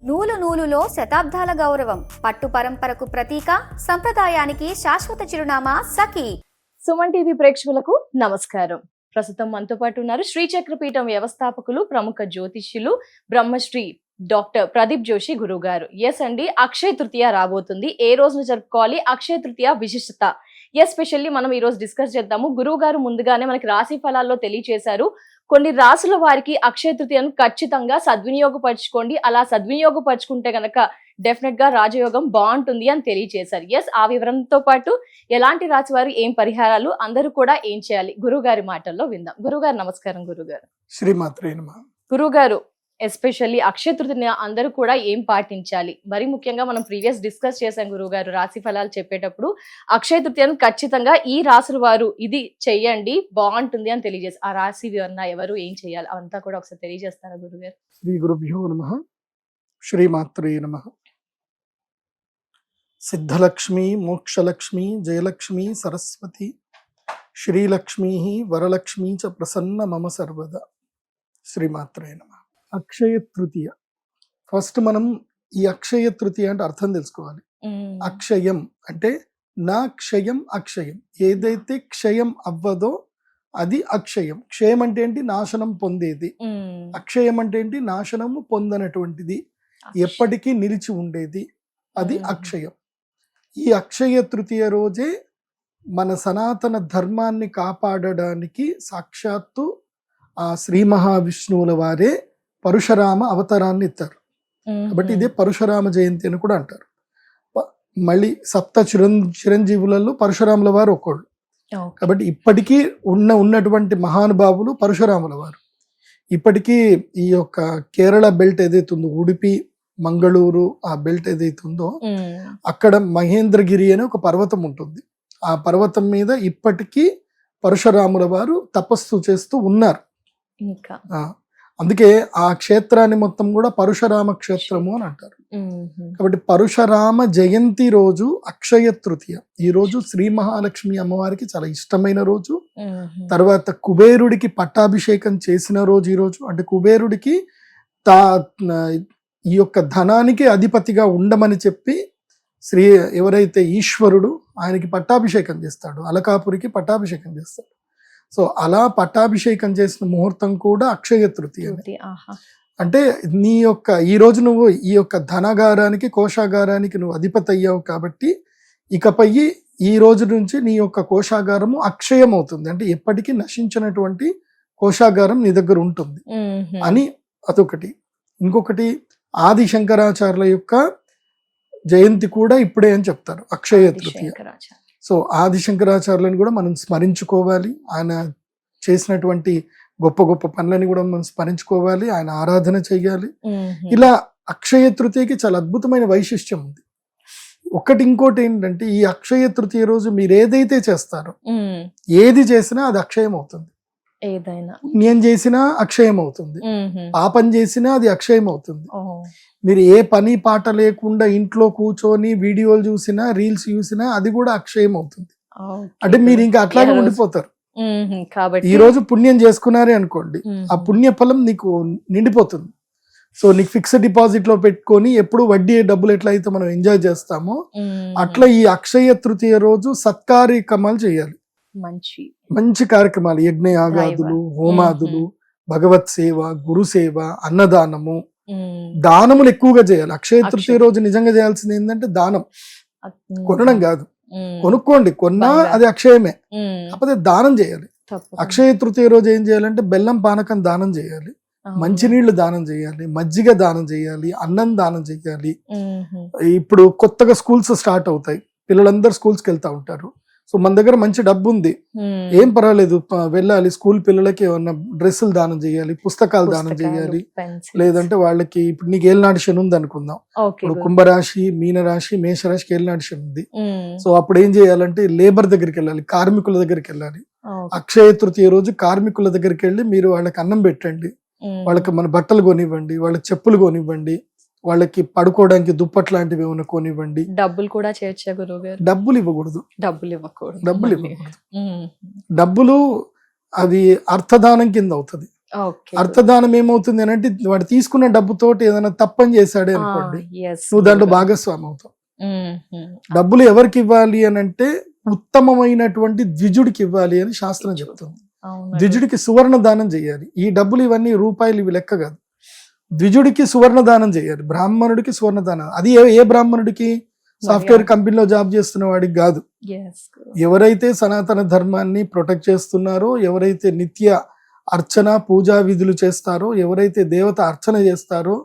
నూలు నూలులో శతాబ్దాల గౌరవం, పట్టు పరంపరకు ప్రతీక, సంప్రదాయానికి శాశ్వత చిరునామా సఖీ. సుమన్ టీవీ ప్రేక్షకులకు నమస్కారం. ప్రస్తుతం మనతో పాటు ఉన్నారు శ్రీచక్రపీఠం వ్యవస్థాపకులు, ప్రముఖ జ్యోతిష్యులు, బ్రహ్మశ్రీ డాక్టర్ ప్రదీప్ జోషి గురువు గారు. ఎస్ అండి, అక్షయ తృతీయ రాబోతుంది. ఏ రోజున జరుపుకోవాలి, అక్షయ తృతీయ విశిష్టత ఎస్పెషల్లీ మనం ఈ రోజు డిస్కస్ చేద్దాము. గురువు గారు ముందుగానే మనకి రాశి ఫలాల్లో తెలియచేశారు. కొన్ని రాసుల వారికి అక్షయ తృతీయను ఖచ్చితంగా సద్వినియోగపరచుకోండి, అలా సద్వినియోగపరచుకుంటే గనక డెఫినెట్ గా రాజయోగం బాగుంటుంది అని తెలియజేశారు. ఎస్, ఆ వివరంతో పాటు ఎలాంటి రాశి వారు ఏం పరిహారాలు, అందరూ కూడా ఏం చేయాలి, గురువు గారి మాటల్లో విందాం. గురువు గారు నమస్కారం. గురువు గారు శ్రీమాత్రే నమః. గురువు గారు, ఎస్పెషల్లీ అక్షయ తృతీయ అందరూ కూడా ఏం పాటించాలి? మరి ముఖ్యంగా మనం ప్రీవియస్ డిస్కస్ చేశాం గురువు గారు, రాశి ఫలాలు చెప్పేటప్పుడు అక్షయ తృతీయను ఖచ్చితంగా ఈ రాశుల వారు ఇది చెయ్యండి బాగుంటుంది అని తెలియజేసి, ఆ రాశి వివరణ ఎవరు ఏం చేయాలి అవంతా కూడా ఒకసారి తెలియజేస్తారా గురువు గారు? శ్రీ గురుభ్యో నమః. శ్రీమాత్రే నమః. సిద్ధలక్ష్మి, మోక్షలక్ష్మి, జయలక్ష్మి, సరస్వతి, శ్రీలక్ష్మి, వరలక్ష్మి చ ప్రసన్న మమ సర్వదా. శ్రీమాత్రే నమః. అక్షయ తృతీయ, ఫస్ట్ మనం ఈ అక్షయ తృతీయ అంటే అర్థం తెలుసుకోవాలి. అక్షయం అంటే నా క్షయం అక్షయం, ఏదైతే క్షయం అవ్వదో అది అక్షయం. క్షయం అంటే ఏంటి? నాశనం పొందేది. అక్షయం అంటే ఏంటి? నాశనము పొందనటువంటిది, ఎప్పటికీ నిలిచి ఉండేది, అది అక్షయం. ఈ అక్షయ తృతీయ రోజే మన సనాతన ధర్మాన్ని కాపాడడానికి సాక్షాత్తు ఆ శ్రీ మహావిష్ణువుల వారే పరశురామ అవతారాన్ని ఎత్తారు. కాబట్టి ఇదే పరశురామ జయంతి అని కూడా అంటారు. మళ్ళీ సప్త చిరంజీవులలో పరశురాముల వారు ఒకళ్ళు. కాబట్టి ఇప్పటికీ ఉన్నటువంటి మహానుభావులు పరశురాముల వారు. ఇప్పటికీ ఈ యొక్క కేరళ బెల్ట్ ఏదైతే ఉందో, ఉడిపి, మంగళూరు ఆ బెల్ట్ ఏదైతే ఉందో, అక్కడ మహేంద్రగిరి అనే ఒక పర్వతం ఉంటుంది. ఆ పర్వతం మీద ఇప్పటికీ పరశురాముల వారు తపస్సు చేస్తూ ఉన్నారు. అందుకే ఆ క్షేత్రాన్ని మొత్తం కూడా పరశురామ క్షేత్రము అని అంటారు. కాబట్టి పరశురామ జయంతి రోజు అక్షయ తృతీయ. ఈ రోజు శ్రీ మహాలక్ష్మి అమ్మవారికి చాలా ఇష్టమైన రోజు. తర్వాత కుబేరుడికి పట్టాభిషేకం చేసిన రోజు ఈ రోజు. అంటే కుబేరుడికి ఈ యొక్క ధనానికి అధిపతిగా ఉండమని చెప్పి ఎవరైతే ఈశ్వరుడు ఆయనకి పట్టాభిషేకం చేస్తాడు, అలకాపురికి పట్టాభిషేకం చేస్తాడు. సో అలా పట్టాభిషేకం చేసిన ముహూర్తం కూడా అక్షయ తృతీయ. అంటే నీ యొక్క ఈ రోజు నువ్వు ఈ యొక్క ధనగారానికి, కోశాగారానికి నువ్వు అధిపతి అయ్యావు. కాబట్టి ఇకపై ఈ రోజు నుంచి నీ యొక్క కోశాగారము అక్షయం అవుతుంది. అంటే ఎప్పటికీ నశించినటువంటి కోశాగారం నీ దగ్గర ఉంటుంది అని అదొకటి. ఇంకొకటి, ఆది శంకరాచార్యుల యొక్క జయంతి కూడా ఇప్పుడే అని చెప్తారు, అక్షయ తృతీయ. సో ఆది శంకరాచార్యులను కూడా మనం స్మరించుకోవాలి. ఆయన చేసినటువంటి గొప్ప గొప్ప పనులని కూడా మనం స్మరించుకోవాలి, ఆయన ఆరాధన చెయ్యాలి. ఇలా అక్షయ తృతీయకి చాలా అద్భుతమైన వైశిష్ట్యం ఉంది. ఇంకోటి ఏంటంటే, ఈ అక్షయ తృతీయ రోజు మీరు ఏదైతే చేస్తారో, ఏది చేసినా అది అక్షయం అవుతుంది. ఏదైనా పుణ్యం చేసినా అక్షయం అవుతుంది, పాపం చేసినా అది అక్షయం అవుతుంది. మీరు ఏ పని పాట లేకుండా ఇంట్లో కూర్చొని వీడియోలు చూసినా, రీల్స్ చూసినా అది కూడా అక్షయం అవుతుంది. అంటే మీరు ఇంకా అట్లాగే ఉండిపోతారు. ఈ రోజు పుణ్యం చేసుకున్నారే అనుకోండి, ఆ పుణ్య ఫలం నీకు నిండిపోతుంది. సో నీకు ఫిక్స్డ్ డిపాజిట్ లో పెట్టుకొని ఎప్పుడు వడ్డీ డబ్బులు ఎట్లయితే మనం ఎంజాయ్ చేస్తామో, అట్లా ఈ అక్షయ తృతీయ రోజు సత్కార్యక్రమాలు చేయాలి. మంచి కార్యక్రమాలు, యజ్ఞయాగాదులు, హోమాదులు, భగవత్ సేవ, గురు సేవ, అన్నదానము, దానములు ఎక్కువగా చేయాలి. అక్షయ తృతీయ రోజు నిజంగా చేయాల్సింది ఏంటంటే దానం. కొనడం కాదు, కొనుక్కోండి, కొన్నా అది అక్షయమే, కాకపోతే దానం చేయాలి. అక్షయ తృతీయ రోజు ఏం చేయాలంటే బెల్లం పానకం దానం చేయాలి, మంచినీళ్లు దానం చేయాలి, మజ్జిగ దానం చేయాలి, అన్నం దానం చేయాలి. ఇప్పుడు కొత్తగా స్కూల్స్ స్టార్ట్ అవుతాయి, పిల్లలందరూ స్కూల్స్కి వెళ్తా ఉంటారు. సో మన దగ్గర మంచి డబ్బు ఉంది, ఏం పర్వాలేదు, వెళ్ళాలి. స్కూల్ పిల్లలకి ఏమన్నా డ్రెస్సులు దానం చేయాలి, పుస్తకాలు దానం చేయాలి. లేదంటే వాళ్ళకి ఇప్పుడు నీకు ఏలినాటి శని ఉంది అనుకుందాం, ఇప్పుడు కుంభరాశి, మీనరాశి, మేషరాశికి ఏలినాటి శని ఉంది. సో అప్పుడు ఏం చేయాలంటే లేబర్ దగ్గరికి వెళ్ళాలి, కార్మికుల దగ్గరికి వెళ్ళాలి. అక్షయ తృతీయ రోజు కార్మికుల దగ్గరికి వెళ్ళి మీరు వాళ్ళకి అన్నం పెట్టండి, వాళ్ళకి మన బట్టలు కొనివ్వండి, వాళ్ళకి చెప్పులు కొనివ్వండి, వాళ్ళకి పడుకోవడానికి దుప్పట్లు లాంటివి ఏమైనా కొనివ్వండి. డబ్బులు కూడా చేయొచ్చా గురువు గారు? డబ్బులు ఇవ్వకూడదు. డబ్బులు డబ్బులు అది అర్థదానం కింద అవుతుంది. ఓకే. అర్థదానం ఏమవుతుంది అని అంటే వాడు తీసుకున్న డబ్బుతోటి ఏదైనా తప్పని చేశాడే అనుకోండి, నువ్వు దాంట్లో భాగస్వామి అవుతావు. డబ్బులు ఎవరికి ఇవ్వాలి అని అంటే ఉత్తమమైనటువంటి ద్విజుడికి ఇవ్వాలి అని శాస్త్రం చెప్తుంది. ద్విజుడికి సువర్ణ దానం చేయాలి. ఈ డబ్బులు ఇవన్నీ రూపాయలు ఇవి లెక్క కాదు. ద్విజుడికి సువర్ణ దానం చేయాలి, బ్రాహ్మణుడికి సువర్ణ దానం. అది ఏ బ్రాహ్మణుడికి? సాఫ్ట్వేర్ కంపెనీలో జాబ్ చేస్తున్న వాడికి కాదు. ఎవరైతే సనాతన ధర్మాన్ని ప్రొటెక్ట్ చేస్తున్నారో, ఎవరైతే నిత్య అర్చన పూజా విధులు చేస్తారో, ఎవరైతే దేవత అర్చన చేస్తారో,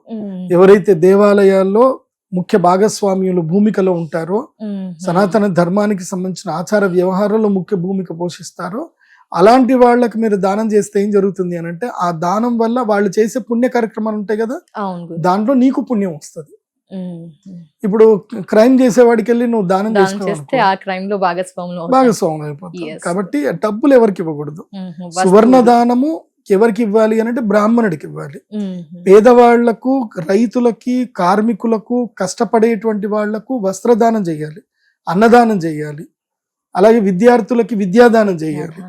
ఎవరైతే దేవాలయాల్లో ముఖ్య భాగస్వామ్యులు భూమికలో ఉంటారో, సనాతన ధర్మానికి సంబంధించిన ఆచార వ్యవహారంలో ముఖ్య భూమిక పోషిస్తారో, అలాంటి వాళ్ళకి మీరు దానం చేస్తే ఏం జరుగుతుంది అని అంటే, ఆ దానం వల్ల వాళ్ళు చేసే పుణ్య కార్యక్రమాలు ఉంటాయి కదా, దాంట్లో నీకు పుణ్యం వస్తుంది. ఇప్పుడు క్రైమ్ చేసేవాడికి వెళ్ళి నువ్వు దానం చేస్తే ఆ క్రైమ్ లో భాగస్వాములు అయిపోతావు. కాబట్టి డబ్బులు ఎవరికి ఇవ్వకూడదు. సువర్ణ దానము ఎవరికి ఇవ్వాలి అని అంటే బ్రాహ్మణుడికి ఇవ్వాలి. పేదవాళ్లకు, రైతులకి, కార్మికులకు, కష్టపడేటువంటి వాళ్లకు వస్త్రదానం చేయాలి, అన్నదానం చేయాలి, అలాగే విద్యార్థులకి విద్యాదానం చేయాలి.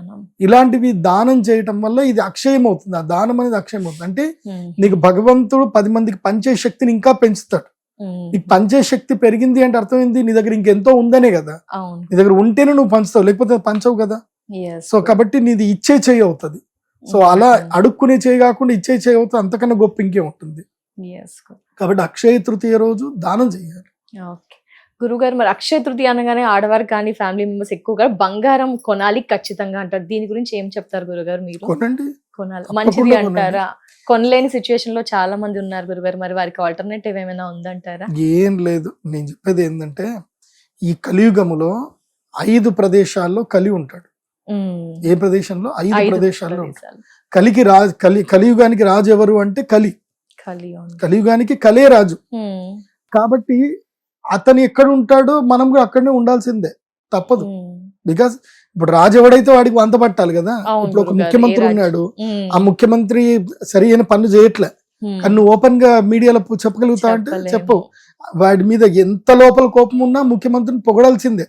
ఇలాంటివి దానం చేయటం వల్ల ఇది అక్షయం అవుతుంది. ఆ దానం అనేది అక్షయం అవుతుంది. అంటే నీకు భగవంతుడు 10 మందికి పంచే శక్తిని ఇంకా పెంచుతాడు. నీకు పంచే శక్తి పెరిగింది అంటే అర్థం ఏంది? నీ దగ్గర ఇంకెంతో ఉందనే కదా. నీ దగ్గర ఉంటేనే నువ్వు పంచుతావు, లేకపోతే పంచవు కదా. సో కాబట్టి నీది ఇచ్చే చేయి అవుతుంది. సో అలా అడుక్కునే చేయి కాకుండా ఇచ్చే చేయి అవుతుంది. అంతకన్నా గొప్ప ఇంకే ఉంటుంది. కాబట్టి అక్షయ తృతీయ రోజు దానం చేయాలి. గురుగారు, మరి అక్షయ తృతీయ అనగానే ఆడవారు కానీ ఫ్యామిలీ మెంబర్స్ ఎక్కువగా బంగారం కొనాలి ఖచ్చితంగా అంటారు. దీని గురించి ఏం చెప్తారు గురుగారు? మీరు కొనాలి మంచిది అంటారా? కొనలేని సిచ్యువేషన్ లో చాలా మంది ఉన్నారు గురుగారు, మరి వారికి ఆల్టర్నేటివ్ ఏమైనా ఉందంటారా? ఏం లేదు. నేను చెప్పేది ఏంటంటే, ఈ కలియుగములో 5 ప్రదేశాల్లో కలి ఉంటాడు. ఏ ప్రదేశంలో? 5 ప్రదేశాల్లో ఉంటాడు. కలియుగానికి రాజు ఎవరు అంటే కలియుగానికి కలే రాజు. కాబట్టి అతను ఎక్కడ ఉంటాడో మనం కూడా అక్కడనే ఉండాల్సిందే, తప్పదు. బికాస్ ఇప్పుడు రాజు ఎవడైతే వాడికి వంత పట్టాలి కదా. ఇప్పుడు ఒక ముఖ్యమంత్రి ఉన్నాడు, ఆ ముఖ్యమంత్రి సరైన పనులు చేయట్లే, కానీ నువ్వు ఓపెన్ గా మీడియాలో చెప్పగలుగుతా అంటే చెప్పు. వాడి మీద ఎంత లోపల కోపం ఉన్నా ముఖ్యమంత్రిని పొగడాల్సిందే.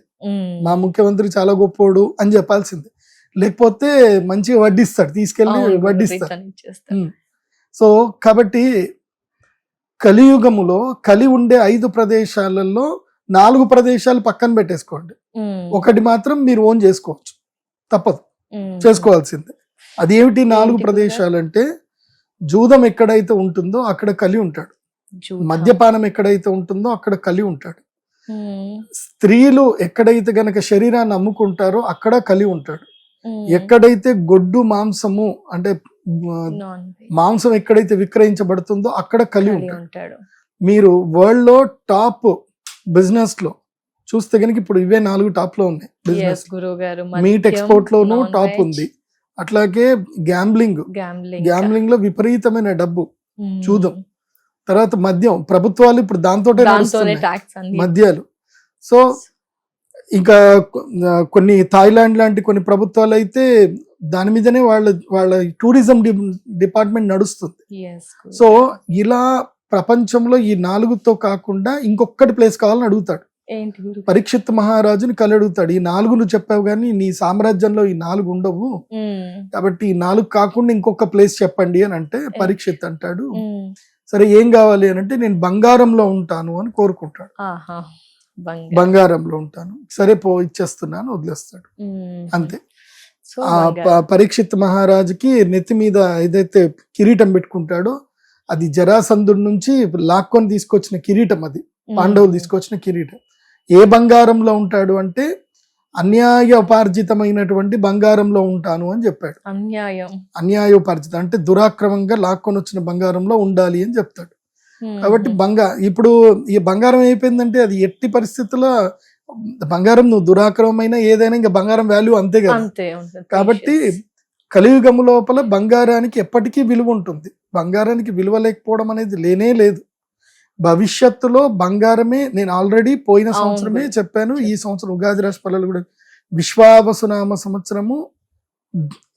మా ముఖ్యమంత్రి చాలా గొప్పోడు అని చెప్పాల్సిందే, లేకపోతే మంచిగా వడ్డిస్తాడు, తీసుకెళ్లి వడ్డిస్తాడు. సో కాబట్టి కలియుగములో కలి ఉండే 5 ప్రదేశాలలో 4 ప్రదేశాలు పక్కన పెట్టేసుకోండి, ఒకటి మాత్రం మీరు ఓన్ చేసుకోవచ్చు, తప్పదు, చేసుకోవాల్సిందే. అదేమిటి 4 ప్రదేశాలు అంటే, జూదం ఎక్కడైతే ఉంటుందో అక్కడ కలి ఉంటాడు, మద్యపానం ఎక్కడైతే ఉంటుందో అక్కడ కలి ఉంటాడు, స్త్రీలు ఎక్కడైతే గనక శరీరాన్ని అమ్ముకుంటారో అక్కడ కలి ఉంటాడు, ఎక్కడైతే గొడ్డు మాంసము అంటే మాంసం ఎక్కడైతే విక్రయించబడుతుందో అక్కడ కలి ఉంటాడు. మీరు వరల్డ్ లో టాప్ బిజినెస్ లో చూస్తే గనుక ఇప్పుడు ఇవే 4 టాప్ లో ఉన్నాయి. బిజినెస్ మీట్ ఎక్స్పోర్ట్ లోనూ టాప్ ఉంది. అట్లాగే గ్యాంబ్లింగ్ లో విపరీతమైన డబ్బు, చూద్దాం. తర్వాత మద్యం, ప్రభుత్వాలు ఇప్పుడు దాంతోటే మద్యాలు. సో ఇంకా కొన్ని థాయిలాండ్ లాంటి కొన్ని ప్రభుత్వాలు అయితే దాని మీదనే వాళ్ళ టూరిజం డిపార్ట్మెంట్ నడుస్తుంది. సో ఇలా ప్రపంచంలో ఈ 4తో కాకుండా ఇంకొకటి ప్లేస్ కావాలని అడుగుతాడు. పరీక్షిత్ మహారాజుని కలి అడుగుతాడు, ఈ 4 నువ్వు చెప్పావు కానీ నీ సామ్రాజ్యంలో ఈ 4 ఉండవు, కాబట్టి ఈ 4 కాకుండా ఇంకొక ప్లేస్ చెప్పండి అని అంటే పరీక్షిత్ అంటాడు, సరే ఏం కావాలి అని అంటే, నేను బంగారంలో ఉంటాను అని కోరుకుంటాడు. బంగారంలో ఉంటాను, సరే పో ఇచ్చేస్తున్నాను, వదిలేస్తాడు, అంతే. పరీక్షిత్ మహారాజుకి నెత్తి మీద ఏదైతే కిరీటం పెట్టుకుంటాడో అది జరాసంధుడి నుంచి లాక్కొని తీసుకొచ్చిన కిరీటం, అది పాండవులు తీసుకొచ్చిన కిరీటం. ఏ బంగారంలో ఉంటాడు అంటే అన్యాయోపార్జితమైనటువంటి బంగారంలో ఉంటాను అని చెప్పాడు. అన్యాయోపార్జితం అంటే దురాక్రమంగా లాక్కొని వచ్చిన బంగారంలో ఉండాలి అని చెప్తాడు. కాబట్టి ఇప్పుడు ఈ బంగారం అయిపోయిందంటే అది ఎట్టి పరిస్థితుల్లో బంగారం, నువ్వు దురాక్రమమైన ఏదైనా ఇంకా బంగారం వాల్యూ అంతే కదా. కాబట్టి కలియుగము లోపల బంగారానికి ఎప్పటికీ విలువ ఉంటుంది. బంగారానికి విలువ లేకపోవడం అనేది లేనే లేదు. భవిష్యత్తులో బంగారమే, నేను ఆల్రెడీ పోయిన సంవత్సరమే చెప్పాను, ఈ సంవత్సరం ఉగాది రాశి ఫలాలు కూడా, విశ్వావసునామ సంవత్సరము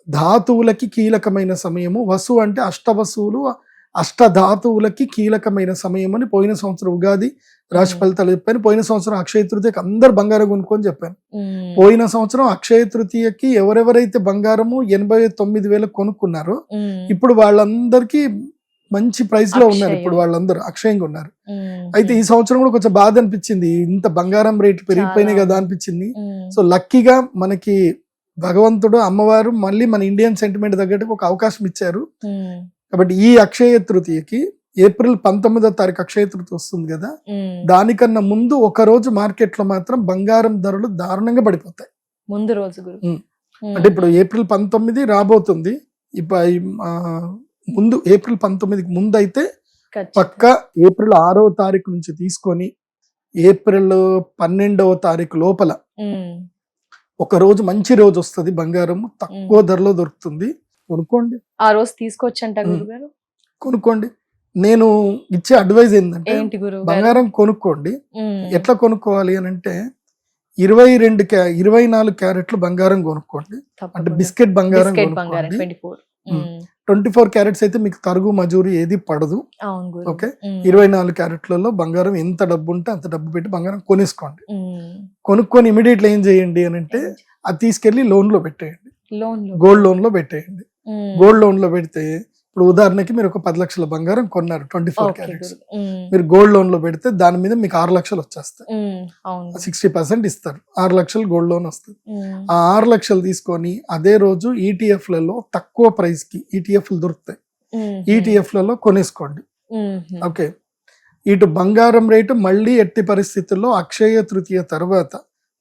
ధాతువులకి కీలకమైన సమయము. వసు అంటే అష్టవసువులు, అష్టధాతువులకి కీలకమైన సమయం అని పోయిన సంవత్సరం ఉగాది రాశి ఫలితాలు చెప్పాను. పోయిన సంవత్సరం అక్షయ తృతీయకి అందరు బంగారం కొనుక్కొని చెప్పాను. పోయిన సంవత్సరం అక్షయ తృతీయకి ఎవరెవరైతే బంగారము 89,000 కొనుక్కున్నారో ఇప్పుడు వాళ్ళందరికీ మంచి ప్రైస్ లో ఉన్నారు. ఇప్పుడు వాళ్ళందరూ అక్షయంగా ఉన్నారు. అయితే ఈ సంవత్సరం కూడా కొంచెం బాధ అనిపించింది, ఇంత బంగారం రేటు పెరిగిపోయినాయి కదా అనిపించింది. సో లక్కీగా మనకి భగవంతుడు అమ్మవారు మళ్ళీ మన ఇండియన్ సెంటిమెంట్ తగ్గట్టు ఒక అవకాశం ఇచ్చారు. కాబట్టి ఈ అక్షయ తృతీయకి ఏప్రిల్ 19వ తారీఖు అక్షయ తృతీయ వస్తుంది కదా, దానికన్నా ముందు ఒక రోజు మార్కెట్ లో మాత్రం బంగారం ధరలు దారుణంగా పడిపోతాయి. ముందు రోజు అంటే ఇప్పుడు ఏప్రిల్ 19 రాబోతుంది. ముందు ఏప్రిల్ 19కి ముందు అయితే పక్క ఏప్రిల్ 6వ తారీఖు నుంచి తీసుకొని ఏప్రిల్ 12వ తారీఖు లోపల ఒక రోజు మంచి రోజు వస్తుంది, బంగారం తక్కువ ధరలో దొరుకుతుంది. కొనుక్కోండి, ఆ రోజు తీసుకోవచ్చంట గురుగారు. కొనుక్కోండి. నేను ఇచ్చే అడ్వైజ్ ఏంటంటే బంగారం కొనుక్కోండి. ఎట్లా కొనుక్కోవాలి అని అంటే 24 క్యారెట్లు బంగారం కొనుక్కోండి. అంటే బిస్కెట్ బంగారం కొనుక్కోండి. 24 క్యారెట్స్ అయితే మీకు తరుగు మజూరి ఏది పడదు. ఓకే, 24 క్యారెట్లలో బంగారం ఎంత డబ్బు ఉంటే అంత డబ్బు పెట్టి బంగారం కొనేసుకోండి. కొనుక్కొని ఇమీడియట్లీ ఏం చేయండి అని అంటే అది తీసుకెళ్లి లోన్ లో పెట్టేయండి, గోల్డ్ లోన్ లో పెట్టేయండి. గోల్డ్ లోన్ లో పెడితే ఇప్పుడు ఉదాహరణకి మీరు ఒక 10 లక్షల బంగారం కొన్నారు 24 క్యారెట్స్, మీరు గోల్డ్ లోన్ లో పెడితే దాని మీద మీకు 6 లక్షలు వచ్చేస్తాయి. 60% ఇస్తారు, 6 లక్షలు గోల్డ్ లోన్ వస్తుంది. ఆ 6 లక్షలు తీసుకొని అదే రోజు ఈటీఎఫ్లలో తక్కువ ప్రైస్ కి ఈటీఎఫ్లు దొరుకుతాయి, ఈటీఎఫ్లలో కొనేసుకోండి. ఓకే, ఇటు బంగారం రేటు మళ్ళీ ఎట్టి పరిస్థితుల్లో అక్షయ తృతీయ తర్వాత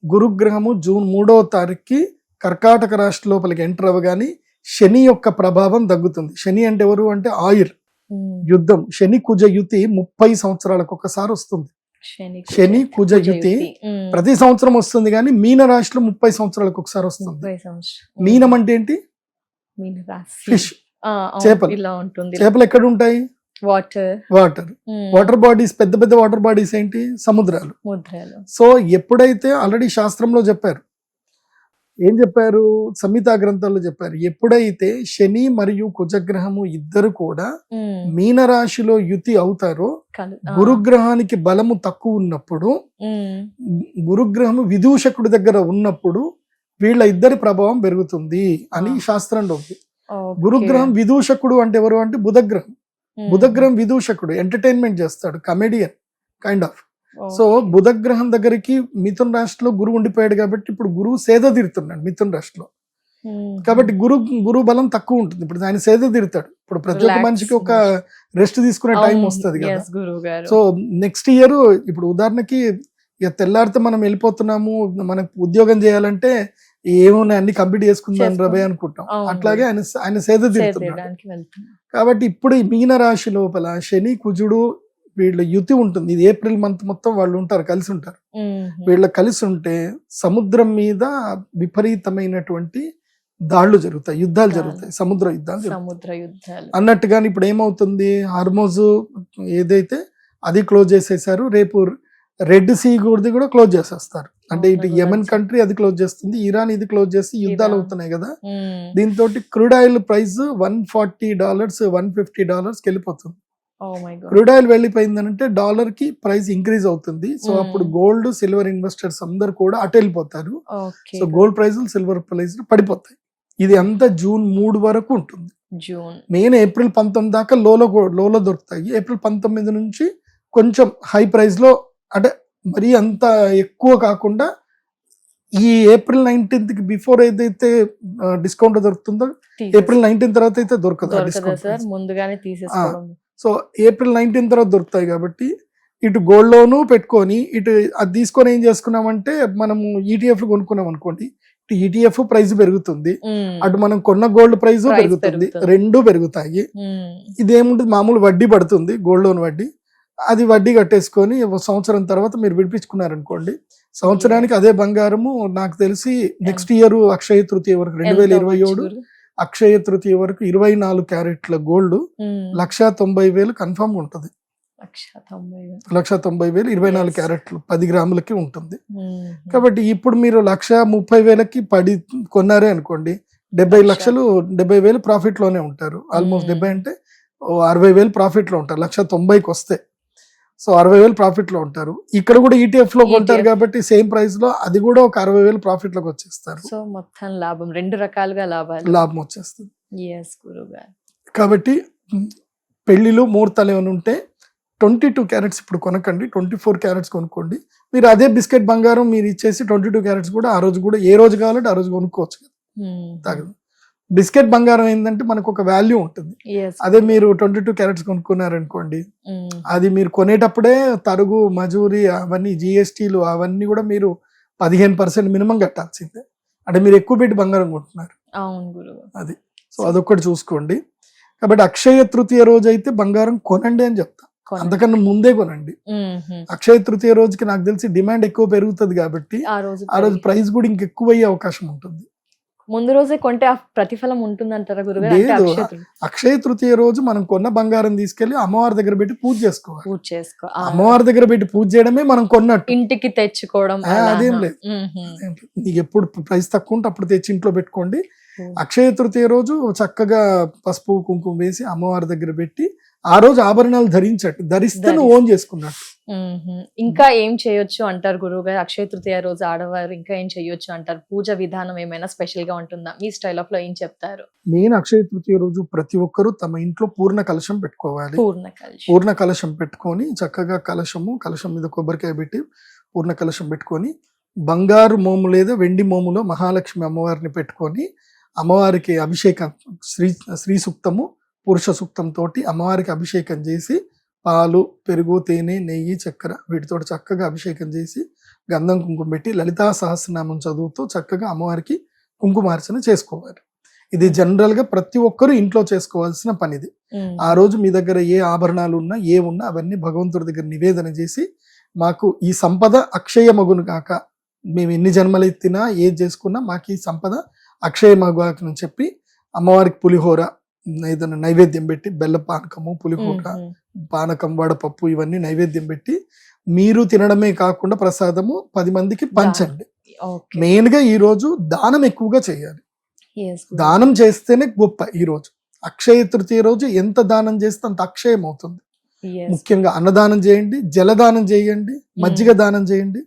గురుగ్రహము జూన్ 3వ తారీఖుకి కర్కాటక రాశి లోపలికి ఎంటర్ అవ్వగానే శని యొక్క ప్రభావం తగ్గుతుంది. శని అంటే ఎవరు అంటే ఆయుర్, యుద్ధం. శని కుజ యుతి 30 సంవత్సరాలకు ఒకసారి వస్తుంది. శని కుజ యుతి ప్రతి సంవత్సరం వస్తుంది, కానీ మీన రాశిలో 30 సంవత్సరాలకు ఒకసారి వస్తుంది. మీనం అంటే ఏంటి? ఫిష్, చేపలు. చేపలు ఎక్కడ ఉంటాయి? Water bodies. పెద్ద పెద్ద వాటర్ బాడీస్ ఏంటి? సముద్రాలు. సో ఎప్పుడైతే ఆల్రెడీ శాస్త్రంలో చెప్పారు, ఏం చెప్పారు? సంహితా గ్రంథాల్లో చెప్పారు, ఎప్పుడైతే శని మరియు కుజగ్రహము ఇద్దరు కూడా మీనరాశిలో యుతి అవుతారో, గురుగ్రహానికి బలము తక్కువ ఉన్నప్పుడు, గురుగ్రహము విదూషకుడి దగ్గర ఉన్నప్పుడు వీళ్ళ ఇద్దరి ప్రభావం పెరుగుతుంది అని శాస్త్రంలో ఉంది. గురుగ్రహం విదూషకుడు అంటే ఎవరు అంటే బుధగ్రహం. బుధగ్రహం విదూషకుడు, ఎంటర్టైన్మెంట్ చేస్తాడు, కమెడియన్ కైండ్ ఆఫ్. సో బుధగ్రహం దగ్గరికి మిథున రాశిలో గురువు ఉండిపోయాడు కాబట్టి ఇప్పుడు గురువు సేద తీరుతున్నాడు మిథున రాశిలో. కాబట్టి గురువు బలం తక్కువ ఉంటుంది. ఇప్పుడు ఆయన సేద తీరుతాడు. ఇప్పుడు ప్రతి ఒక్క మనిషికి ఒక రెస్ట్ తీసుకునే టైం వస్తుంది కదా. సో నెక్స్ట్ ఇయర్ ఇప్పుడు ఉదాహరణకి ఇక తెల్లారితే మనం వెళ్ళిపోతున్నాము, మనకు ఉద్యోగం చేయాలంటే ఏమున్నాయి అన్ని కంప్లీట్ చేసుకుందాం రవే అనుకుంటాం. అట్లాగే ఆయన సేద తీరుతున్నాడు. కాబట్టి ఇప్పుడు ఈ మీన రాశి లోపల శని కుజుడు వీళ్ళ యుతి ఉంటుంది. ఇది ఏప్రిల్ మంత్ మొత్తం వాళ్ళు ఉంటారు, కలిసి ఉంటారు. వీళ్ళ కలిసి ఉంటే సముద్రం మీద విపరీతమైనటువంటి దాళ్లు జరుగుతాయి, యుద్ధాలు జరుగుతాయి, సముద్ర యుద్ధాలు అన్నట్టుగా. ఇప్పుడు ఏమవుతుంది, హార్మోజ్ ఏదైతే అది క్లోజ్ చేసేసారు. రేపు రెడ్ సీ కూడా క్లోజ్ చేసేస్తారు. అంటే ఇటు యెమెన్ కంట్రీ అది క్లోజ్ చేస్తుంది, ఇరాన్ ఇది క్లోజ్ చేసి యుద్ధాలు అవుతున్నాయి కదా. దీంతో క్రూడ్ ఆయిల్ ప్రైస్ $140 $150 వెళ్ళిపోతుంది. క్రూడ్ ఆయిల్ వెళ్ళిపోయిందనంటే డాలర్ కి ప్రైస్ ఇంక్రీజ్ అవుతుంది. సో అప్పుడు గోల్డ్ సిల్వర్ ఇన్వెస్టర్స్ అందరు కూడా అటు వెళ్ళిపోతారు. So gold price silver price పడిపోతాయి. ఇది అంతా జూన్ 3 వరకు ఉంటుంది. మెయిన్ ఏప్రిల్ 19 దాకా లోలో దొరుకుతాయి. ఏప్రిల్ 19 నుంచి కొంచెం హై ప్రైస్ లో, అంటే మరీ అంత ఎక్కువ కాకుండా ఈ ఏప్రిల్ 19th కి బిఫోర్ ఏదైతే డిస్కౌంట్ దొరుకుతుందో ఏప్రిల్ 19 తర్వాత అయితే దొరకదు. సో ఏప్రిల్ 19 తర్వాత దొరుకుతాయి. కాబట్టి ఇటు గోల్డ్ లోను పెట్టుకొని ఇటు అది తీసుకొని ఏం చేసుకున్నామంటే మనము ఈటీఎఫ్ కొనుక్కున్నాం అనుకోండి, ఇటు ఈటీఎఫ్ ప్రైస్ పెరుగుతుంది, అటు మనం కొన్న గోల్డ్ ప్రైస్ పెరుగుతుంది, రెండు పెరుగుతాయి. ఇదేముంటుంది, మామూలు వడ్డీ పడుతుంది, గోల్డ్ లోన్ వడ్డీ. అది వడ్డీ కట్టేసుకొని సంవత్సరం తర్వాత మీరు విడిపించుకున్నారనుకోండి, సంవత్సరానికి అదే బంగారము నాకు తెలిసి నెక్స్ట్ ఇయర్ అక్షయ తృతీయ వరకు 2027 అక్షయ తృతీయ వరకు 24 క్యారెట్ల గోల్డ్ 1,90,000 కన్ఫర్మ్ ఉంటుంది. 1,90,000 24 క్యారెట్లు 10 గ్రాములకి ఉంటుంది. కాబట్టి ఇప్పుడు మీరు 1,30,000కి పడి కొన్నారే అనుకోండి, 70 లక్షలు 70,000 ప్రాఫిట్ లోనే ఉంటారు. ఆల్మోస్ట్ 70 అంటే 60,000 ప్రాఫిట్ లో ఉంటారు, 1,90,000కి వస్తే. సో 60,000 ప్రాఫిట్ లో ఉంటారు. ఇక్కడ కూడా ETF లో కొంటారు కాబట్టి సేమ్ ప్రైస్ లో అది కూడా ఒక 60,000 ప్రాఫిట్ లోకి వచ్చేస్తారు. సో మొత్తం లాభం, 2 రకాలుగా లాభం వచ్చేస్తుంది. ఎస్ గురుగారు. కాబట్టి పెళ్లిలో ముహూర్తాలు ఏమైనా ఉంటే 22 క్యారెట్స్ ఇప్పుడు కొనకండి, 24 క్యారెట్స్ కొనుక్కోండి. మీరు అదే బిస్కెట్ బంగారం మీరు ఇచ్చేసి 22 క్యారెట్స్ కూడా ఆ రోజు కూడా ఏ రోజు కావాలంటే ఆ రోజు కొనుక్కోవచ్చు కదా, తగదు. బిస్కెట్ బంగారం ఏంటంటే మనకు ఒక వాల్యూ ఉంటుంది. అదే మీరు 22 క్యారెట్స్ కొనుక్కున్నారనుకోండి, అది మీరు కొనేటప్పుడే తరుగు, మజూరీ, అవన్నీ GSTలు అవన్నీ కూడా మీరు 15% మినిమం కట్టాల్సిందే. అంటే మీరు ఎక్కువ పెట్టి బంగారం కొంటున్నారు. అది. సో అదొక్కటి చూసుకోండి. కాబట్టి అక్షయ తృతీయ రోజు అయితే బంగారం కొనండి అని చెప్తా, అంతకన్నా ముందే కొనండి. అక్షయ తృతీయ రోజుకి నాకు తెలిసి డిమాండ్ ఎక్కువ పెరుగుతుంది కాబట్టి ఆ రోజు ప్రైస్ కూడా ఇంకెక్కువ అయ్యే అవకాశం ఉంటుంది. ముందు రోజే కొంటే ఆ ప్రతిఫలం ఉంటుందంటారా గురుగారు? లేదు, అక్షయ తృతీయ రోజు మనం కొన్న బంగారం తీసుకెళ్లి అమ్మవారి దగ్గర పెట్టి పూజ చేసుకోవాలి. అమ్మవారి దగ్గర పెట్టి పూజ చేయడమే మనం కొన్నట్టు. ఇంటికి తెచ్చుకోవడం అదేం లేదు. నీకు ఎప్పుడు ప్రైస్ తక్కువ ఉంటే అప్పుడు తెచ్చి ఇంట్లో పెట్టుకోండి. అక్షయ తృతీయ రోజు చక్కగా పసుపు కుంకుమ వేసి అమ్మవారి దగ్గర పెట్టి ఆ రోజు ఆభరణాలు ధరిస్తే నువ్వు ఓన్ చేసుకున్నట్టు. ఇంకా ఏం చేయొచ్చు అంటారు గురువు గారు? అక్షయ తృతీయ రోజు ఆడవారు ఇంకా ఏం చేయొచ్చు అంటారు? పూజ విధానం ఏమైనా స్పెషల్ గా ఉంటుందా? మీ స్టైల్ ఆఫ్ లో ఏం చెప్తారు? మెయిన్ అక్షయ తృతీయ రోజు ప్రతి ఒక్కరు తమ ఇంట్లో పూర్ణ కలశం పెట్టుకోవాలి. పూర్ణ కలశం పెట్టుకొని చక్కగా కలశం మీద కొబ్బరికాయ పెట్టి పూర్ణ కలశం పెట్టుకొని బంగారు మోము లేదా వెండి మోములో మహాలక్ష్మి అమ్మవారిని పెట్టుకొని అమ్మవారికి అభిషేకం, శ్రీ సూక్తము, పురుష సూక్తం తోటి అమ్మవారికి అభిషేకం చేసి పాలు, పెరుగు, తేనె, నెయ్యి, చక్కెర వీటితో చక్కగా అభిషేకం చేసి గంధం కుంకుమ పెట్టి లలితా సహస్రనామం చదువుతూ చక్కగా అమ్మవారికి కుంకుమార్చన చేసుకోవాలి. ఇది జనరల్ గా ప్రతి ఒక్కరు ఇంట్లో చేసుకోవాల్సిన పనిది. ఆ రోజు మీ దగ్గర ఏ ఆభరణాలు ఉన్నా ఉన్నా అవన్నీ భగవంతుడి దగ్గర నివేదన చేసి మాకు ఈ సంపద అక్షయమగును కాక, మేము ఎన్ని జన్మలు ఎత్తినా ఏది చేసుకున్నా మాకు ఈ సంపద అక్షయమగును చెప్పి అమ్మవారికి పులిహోర ఏదైనా నైవేద్యం పెట్టి, బెల్ల పానకము, పులిహోర, పానకం, వడపప్పు ఇవన్నీ నైవేద్యం పెట్టి మీరు తినడమే కాకుండా ప్రసాదము 10 మందికి పంచండి. మెయిన్ గా ఈ రోజు దానం ఎక్కువగా చేయాలి. దానం చేస్తేనే గొప్ప. ఈ రోజు అక్షయ తృతీయ రోజు ఎంత దానం చేస్తే అంత అక్షయం అవుతుంది. ముఖ్యంగా అన్నదానం చేయండి, జలదానం చేయండి, మజ్జిగ దానం చేయండి.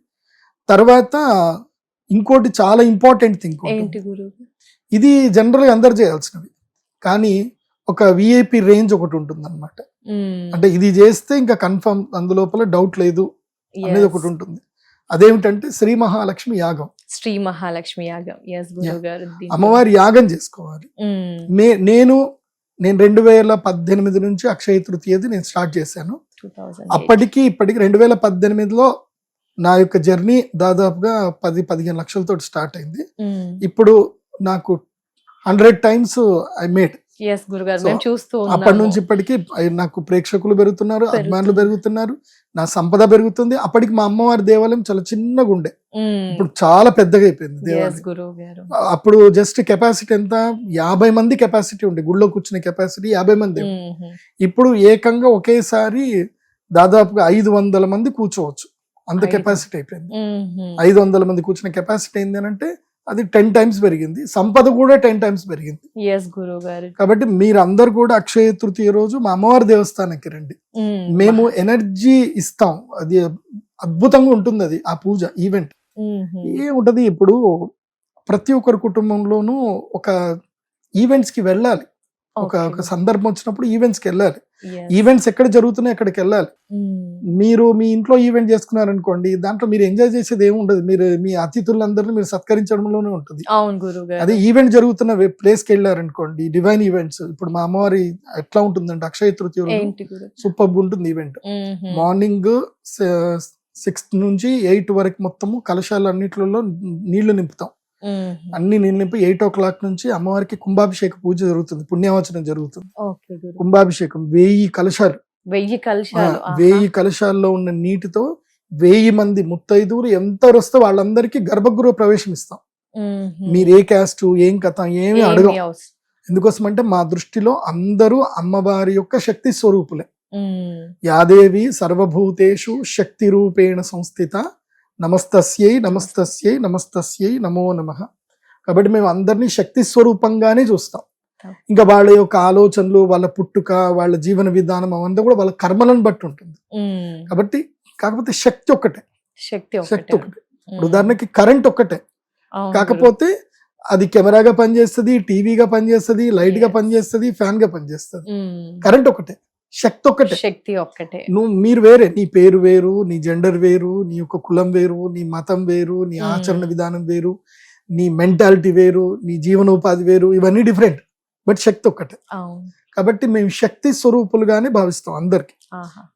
తర్వాత ఇంకోటి చాలా ఇంపార్టెంట్ థింగ్, ఇది జనరల్ గా అందరు చేయాల్సినవి కానీ ఒక విఐపి రేంజ్ ఒకటి ఉంటుంది అనమాట. అంటే ఇది చేస్తే ఇంకా కన్ఫర్మ్, అందులోపల డౌట్ లేదు అనేది ఒకటి ఉంటుంది. అదేమిటంటే శ్రీ మహాలక్ష్మి యాగం. అమ్మవారి యాగం చేసుకోవాలి. నేను 2018 నుంచి అక్షయ తృతీయది నేను స్టార్ట్ చేశాను. అప్పటికి ఇప్పటికి 2018లో నా యొక్క జర్నీ దాదాపుగా 10-15 లక్షలతో స్టార్ట్ అయింది. ఇప్పుడు నాకు 100 times ఐ మేడ్. అప్పటి నుంచి ఇప్పటికి నాకు ప్రేక్షకులు పెరుగుతున్నారు, అభిమానులు పెరుగుతున్నారు, నా సంపద పెరుగుతుంది. అప్పటికి మా అమ్మవారి దేవాలయం చాలా చిన్నగా ఉండే, ఇప్పుడు చాలా పెద్దగా అయిపోయింది దేవాలయం. అప్పుడు జస్ట్ కెపాసిటీ ఎంత, 50 మంది కెపాసిటీ ఉండే, గుళ్ళో కూర్చునే కెపాసిటీ 50 మంది. ఇప్పుడు ఏకంగా ఒకేసారి దాదాపుగా 500 మంది కూర్చోవచ్చు, అంత కెపాసిటీ అయిపోయింది. 500 మంది కూర్చునే కెపాసిటీ అయింది అని అంటే అది 10 times పెరిగింది. సంపద కూడా 10 times పెరిగింది. కాబట్టి మీరు అందరు కూడా అక్షయ తృతీయ రోజు మా అమ్మవారి దేవస్థానానికి రండి. మేము ఎనర్జీ ఇస్తాం, అది అద్భుతంగా ఉంటుంది. అది ఆ పూజ ఈవెంట్ ఏముంటది, ఇప్పుడు ప్రతి ఒక్కరి కుటుంబంలోనూ ఒక ఈవెంట్స్ కి వెళ్ళాలి. ఒక సందర్భం వచ్చినప్పుడు ఈవెంట్స్ కి వెళ్ళాలి. ఈవెంట్స్ ఎక్కడ జరుగుతున్నాయి అక్కడికి వెళ్ళాలి. మీరు మీ ఇంట్లో ఈవెంట్ చేసుకున్నారనుకోండి, దాంట్లో మీరు ఎంజాయ్ చేసేది ఏమి ఉండదు. మీరు మీ అతిథులందరినీ మీరు సత్కరించడంలోనే ఉంటుంది. అదే ఈవెంట్ జరుగుతున్న ప్లేస్ కి వెళ్ళారనుకోండి, డివైన్ ఈవెంట్స్. ఇప్పుడు మా అమ్మవారి ఎట్లా ఉంటుందంటే అక్షయ తృతీయ సూపర్ ఉంటుంది ఈవెంట్. మార్నింగ్ 6 నుంచి 8 వరకు మొత్తము కలశాలు అన్నిట్లలో నీళ్లు నింపుతాం. అన్ని నీళ్ళు నింపి 8 o'clock నుంచి అమ్మవారికి కుంభాభిషేక పూజ జరుగుతుంది, పుణ్యవచనం జరుగుతుంది. కుంభాభిషేకం 1000 కలశాలు, 1000 కలశాల్లో ఉన్న నీటితో 1000 మంది ముత్తైదువులు ఎంత వస్తే వాళ్ళందరికీ గర్భగృహ ప్రవేశం ఇస్తాం. మీరు ఏ క్యాస్ట్ ఏం కథ ఏమి అడగం. ఎందుకోసం అంటే మా దృష్టిలో అందరూ అమ్మవారి యొక్క శక్తి స్వరూపులే. యాదేవి సర్వభూతేషు శక్తి రూపేణ సంస్థిత, నమస్తస్యై నమస్తస్యై నమస్తస్యై నమో నమః. కాబట్టి మేము అందరినీ శక్తి స్వరూపంగానే చూస్తాం. ఇంకా వాళ్ళ యొక్క ఆలోచనలు, వాళ్ళ పుట్టుక, వాళ్ళ జీవన విధానం అవంతా కూడా వాళ్ళ కర్మలను బట్టి ఉంటుంది. కాబట్టి కాకపోతే శక్తి ఒక్కటే. శక్తి శక్తి ఒకటే. ఇప్పుడు ఉదాహరణకి కరెంట్ ఒక్కటే, కాకపోతే అది కెమెరాగా పనిచేస్తుంది, టీవీగా పనిచేస్తుంది, లైట్ గా పనిచేస్తుంది, ఫ్యాన్ గా పనిచేస్తుంది. కరెంట్ ఒకటే, శక్తి ఒక్కటే. శక్తి ఒక్కటే. మీరు వేరే, నీ పేరు వేరు, నీ జెండర్ వేరు, నీ యొక్క కులం వేరు, నీ మతం వేరు, నీ ఆచరణ విధానం వేరు, నీ మెంటాలిటీ వేరు, నీ జీవనోపాధి వేరు, ఇవన్నీ డిఫరెంట్, బట్ శక్తి ఒక్కటే. కాబట్టి మేము శక్తి స్వరూపులుగానే భావిస్తాం అందరికి.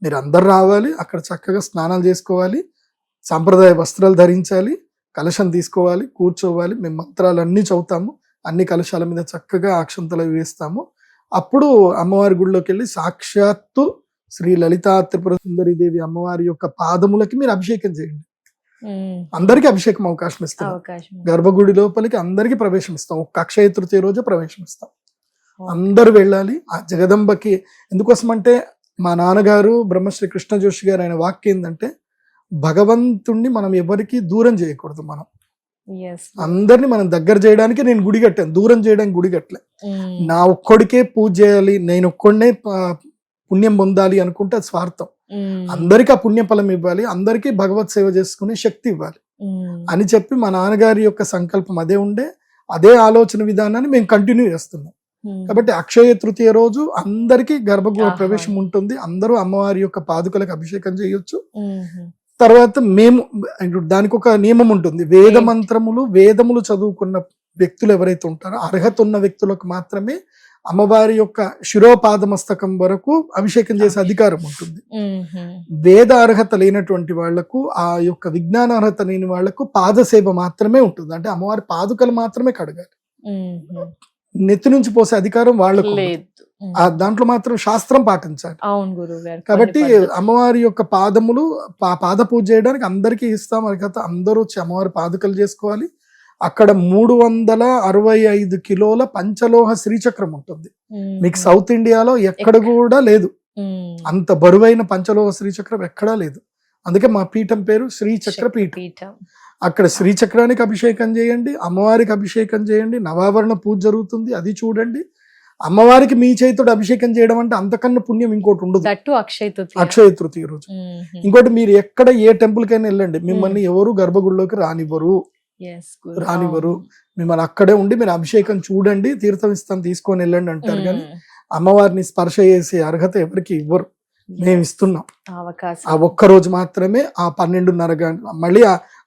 మీరు అందరు రావాలి, అక్కడ చక్కగా స్నానాలు చేసుకోవాలి, సాంప్రదాయ వస్త్రాలు ధరించాలి, కలశం తీసుకోవాలి, కూర్చోవాలి. మేము మంత్రాలు అన్ని చదువుతాము, అన్ని కలశాల మీద చక్కగా అక్షంతలు వేస్తాము. అప్పుడు అమ్మవారి గుడిలోకి వెళ్ళి సాక్షాత్తు శ్రీ లలితా త్రిపుర సుందరి దేవి అమ్మవారి యొక్క పాదములకి మీరు అభిషేకం చేయండి. అందరికి అభిషేకం అవకాశం ఇస్తాం. గర్భగుడి లోపలికి అందరికి ప్రవేశం ఇస్తాం. ఒక్క అక్షయ తృతీయ రోజు ప్రవేశం ఇస్తాం. అందరు వెళ్ళాలి ఆ జగదంబకి. ఎందుకోసం అంటే మా నాన్నగారు బ్రహ్మశ్రీ కృష్ణ జోషి గారు ఆయన వాక్యం ఏంటంటే, భగవంతుణ్ణి మనం ఎవరికి దూరం చేయకూడదు. మనం అందరిని మనం దగ్గర చేయడానికి నేను గుడి కట్టాను, దూరం చేయడానికి గుడి కట్టలే. నా ఒక్కడికే పూజ చేయాలి, నేను ఒక్కడినే పుణ్యం పొందాలి అనుకుంటే అది స్వార్థం. అందరికి ఆ పుణ్య ఫలం ఇవ్వాలి, అందరికీ భగవత్ సేవ చేసుకునే శక్తి ఇవ్వాలి అని చెప్పి మా నాన్నగారి యొక్క సంకల్పం అదే ఉండే. అదే ఆలోచన విధానాన్ని మేము కంటిన్యూ చేస్తున్నాం. కాబట్టి అక్షయ తృతీయ రోజు అందరికీ గర్భగృహ ప్రవేశం ఉంటుంది. అందరూ అమ్మవారి యొక్క పాదుకలకు అభిషేకం చేయొచ్చు. తర్వాత మేము దానికి ఒక నియమం ఉంటుంది. వేద మంత్రములు, వేదములు చదువుకున్న వ్యక్తులు ఎవరైతే ఉంటారో అర్హత ఉన్న వ్యక్తులకు మాత్రమే అమ్మవారి యొక్క శిరోపాదమస్తకం వరకు అభిషేకం చేసే అధికారం ఉంటుంది. వేద అర్హత లేనటువంటి వాళ్లకు, ఆ యొక్క విజ్ఞాన అర్హత లేని వాళ్లకు పాదసేవ మాత్రమే ఉంటుంది. అంటే అమ్మవారి పాదుకలు మాత్రమే కడగాలి, నెత్తి నుంచి పోసే అధికారం వాళ్ళకు లేదు. దాంట్లో మాత్రం శాస్త్రం పాటించాలి. కాబట్టి అమ్మవారి యొక్క పాదములు పాద పూజ చేయడానికి అందరికీ ఇస్తాం అర్హత. అందరూ వచ్చి అమ్మవారి పాదుకలు చేసుకోవాలి. అక్కడ 365 కిలోల పంచలోహ శ్రీచక్రం ఉంటుంది. మీకు సౌత్ ఇండియాలో ఎక్కడ కూడా లేదు, అంత బరువైన పంచలోహ శ్రీచక్రం ఎక్కడా లేదు. అందుకే మా పీఠం పేరు శ్రీచక్ర పీఠం. అక్కడ శ్రీచక్రానికి అభిషేకం చేయండి, అమ్మవారికి అభిషేకం చేయండి, నవావరణ పూజ జరుగుతుంది, అది చూడండి. అమ్మవారికి మీ చేతితో అభిషేకం చేయడం అంటే అంతకన్నా పుణ్యం ఇంకోటి ఉండదు. అక్షయ తృతీయ రోజు. ఇంకోటి, మీరు ఎక్కడ ఏ టెంపుల్ కైనా వెళ్ళండి, మిమ్మల్ని ఎవరు గర్భగుడిలోకి రానివ్వరు. మిమ్మల్ని అక్కడే ఉండి మీరు అభిషేకం చూడండి, తీర్థం ఇస్తాం తీసుకొని వెళ్ళండి అంటారు. కానీ అమ్మవారిని స్పర్శ చేసే అర్హత ఎవరికి ఇవ్వరు. మేము ఇస్తున్నాం ఆ ఒక్క రోజు మాత్రమే. ఆ 12:30 గంటల మళ్ళీ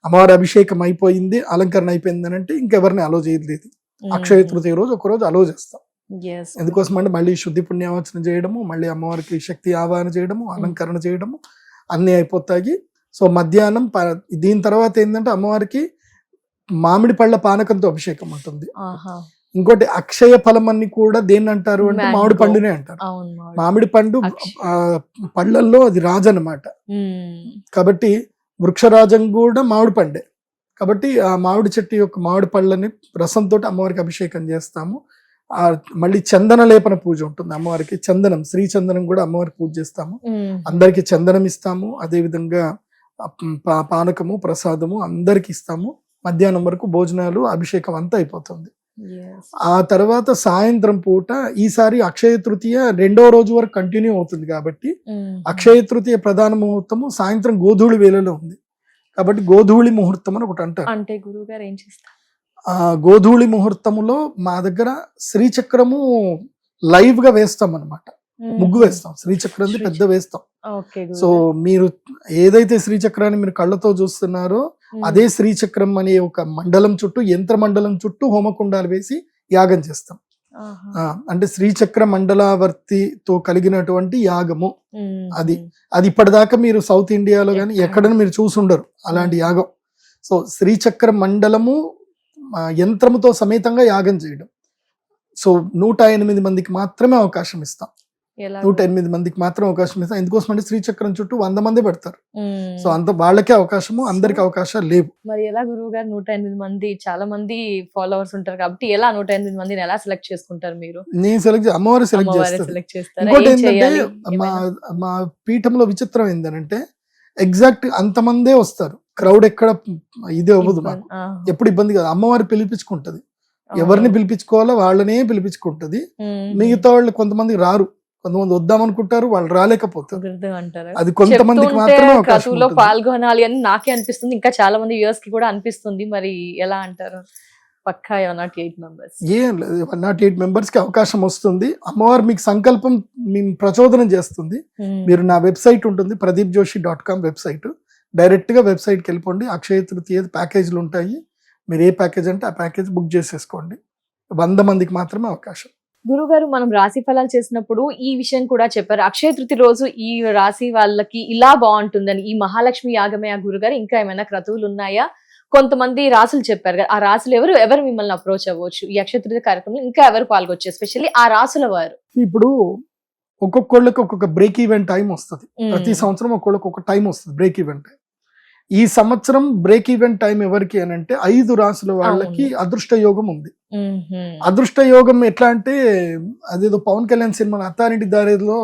అమ్మవారి అభిషేకం అయిపోయింది, అలంకరణ అయిపోయింది అని అంటే ఇంకెవరిని అలో చేయలేదు. అక్షయ తృతీయ రోజు ఒక రోజు అలో చేస్తాం. ఎందుకోసం అంటే మళ్ళీ శుద్ధి పుణ్యావచనం చేయడము, మళ్ళీ అమ్మవారికి శక్తి ఆవాహన చేయడము, అలంకరణ చేయడము అన్ని అయిపోతాయి. సో మధ్యాహ్నం దీని తర్వాత ఏంటంటే అమ్మవారికి మామిడి పళ్ళ పానకంతో అభిషేకం ఉంటుంది. ఇంకోటి అక్షయ ఫలం అన్ని కూడా దేన్ని అంటారు అంటే మామిడి పండునే అంటారు. మామిడి పండు పళ్ళల్లో అది రాజు అన్నమాట. కాబట్టి వృక్షరాజం కూడా మామిడి పండే. కాబట్టి ఆ మామిడి చెట్టు యొక్క మామిడి పళ్ళని రసంతో అమ్మవారికి అభిషేకం చేస్తాము. మళ్ళీ చందన లేపన పూజ ఉంటుంది అమ్మవారికి. చందనం, శ్రీ చందనం కూడా అమ్మవారికి పూజ చేస్తాము. అందరికి చందనం ఇస్తాము. అదే విధంగా పానకము, ప్రసాదము అందరికి ఇస్తాము. మధ్యాహ్నం వరకు భోజనాలు, అభిషేకం అంతా అయిపోతుంది. ఆ తర్వాత సాయంత్రం పూట ఈసారి అక్షయ తృతీయ 2వ రోజు వరకు కంటిన్యూ అవుతుంది. కాబట్టి అక్షయ తృతీయ ప్రధాన ముహూర్తము సాయంత్రం గోధూళి వేళలో ఉంది. కాబట్టి గోధూళి ముహూర్తం అని ఒకటి అంటారు. అంటే గురువుగారు ఏం చేస్తారు? గోధూళి ముహూర్తములో మా దగ్గర శ్రీచక్రము లైవ్ గా వేస్తాం అన్నమాట. ముగ్గు వేస్తాం, శ్రీచక్రం పెద్ద వేస్తాం. సో మీరు ఏదైతే శ్రీచక్రాన్ని మీరు కళ్ళతో చూస్తున్నారో అదే శ్రీచక్రం అనే ఒక మండలం చుట్టూ, యంత్ర మండలం చుట్టూ హోమకుండాలు వేసి యాగం చేస్తాం. అంటే శ్రీచక్ర మండలావర్తితో కలిగినటువంటి యాగము అది. ఇప్పటిదాకా మీరు సౌత్ ఇండియాలో కానీ ఎక్కడైనా మీరు చూసుండరు అలాంటి యాగం. సో శ్రీచక్ర మండలము యంత్రముతో సమేతంగా యాగం చేయడం. సో 108 మందికి మాత్రమే అవకాశం ఇస్తాం. 108 మందికి మాత్రం అవకాశం ఇస్తాం. ఎందుకోసం అంటే శ్రీచక్రం చుట్టూ 100 మంది పెడతారు. సో అంత వాళ్ళకే అవకాశము, అందరికి అవకాశాలు లేవు. మరి ఎలా గురువు గారు 108 మంది, చాలా మంది ఫాలోవర్స్ ఉంటారు కాబట్టి ఎలా 108 మందిని ఎలా సెలెక్ట్ చేసుకుంటారు మీరు? నేను అమ్మవారు సెలెక్ట్ చేస్తారు. ఇంకోటి ఏంటంటే మా పీఠంలో విచిత్రం ఏంటంటే ఎగ్జాక్ట్ అంతమందే వస్తారు. క్రౌడ్ ఎక్కడ ఇదే అవ్వదు, మాకు ఎప్పుడు ఇబ్బంది కాదు. అమ్మవారు పిలిపించుకుంటది. ఎవరిని పిలిపించుకోవాలో వాళ్ళనే పిలిపించుకుంటది. మిగతా వాళ్ళు కొంతమంది రారు, కొంతమంది వద్దామనుకుంటారు, వాళ్ళు రాలేకపోతారు. అంటారు. అది కొంతమందికి మాత్రమే అవకాశం క్రతువులో ఉంటుంది. పాల్గొనాలి అని నాకే అనిపిస్తుంది, ఇంకా చాలా మంది వ్యూవర్స్ కి కూడా అనిపిస్తుంది. మరి ఎలా అంటారు? పక్కా 108 మెంబర్స్. ఏం లేదు, 108 మెంబర్స్ కి అవకాశం వస్తుంది. అమ్మవారు మీకు సంకల్పం ప్రచోదనం చేస్తుంది. మీరు నా వెబ్సైట్ ఉంటుంది pradipjoshi.com వెబ్సైట్, డైరెక్ట్ గా వెబ్సైట్ కి వెళ్ళిపోండి. అక్షయ తృతీయ ప్యాకేజీలు ఉంటాయి. మీరు ఏ ప్యాకేజ్ అంటే ఆ ప్యాకేజ్ బుక్ చేసేసుకోండి. 100 మందికి మాత్రమే అవకాశం. గురుగారు, మనం రాశి ఫలాలు చేసినప్పుడు ఈ విషయం కూడా చెప్పారు, అక్షయ తృతీయ రోజు ఈ రాశి వాళ్ళకి ఇలా బాగుంటుందని. ఈ మహాలక్ష్మి యాగమే ఆ గురుగారు, ఇంకా ఏమైనా క్రతువులు ఉన్నాయా? కొంతమంది రాసులు చెప్పారు కదా, ఆ రాసులు ఎవరు మిమ్మల్ని అప్రోచ్ అవ్వచ్చు ఈ అక్షయ తృతీయ కార్యక్రమంలో? ఇంకా ఎవరు పాల్గొచ్చు, ఎస్పెషల్లీ ఆ రాసుల వారు? ఇప్పుడు ఒక్కొక్కళ్ళకి ఒక్కొక్క బ్రేక్ ఈవెన్ టైం వస్తుంది. ప్రతి సంవత్సరం ఒక్కొక్కరికి ఒక టైం వస్తుంది బ్రేక్ ఈవెన్ టైం. ఈ సంవత్సరం బ్రేక్ ఈవెన్ టైం ఎవరికి అని అంటే 5 రాసుల వాళ్ళకి అదృష్ట యోగం ఉంది. అదృష్ట యోగం ఎట్లా అంటే, అదేదో పవన్ కళ్యాణ్ సినిమా అత్తారింటి దారిలో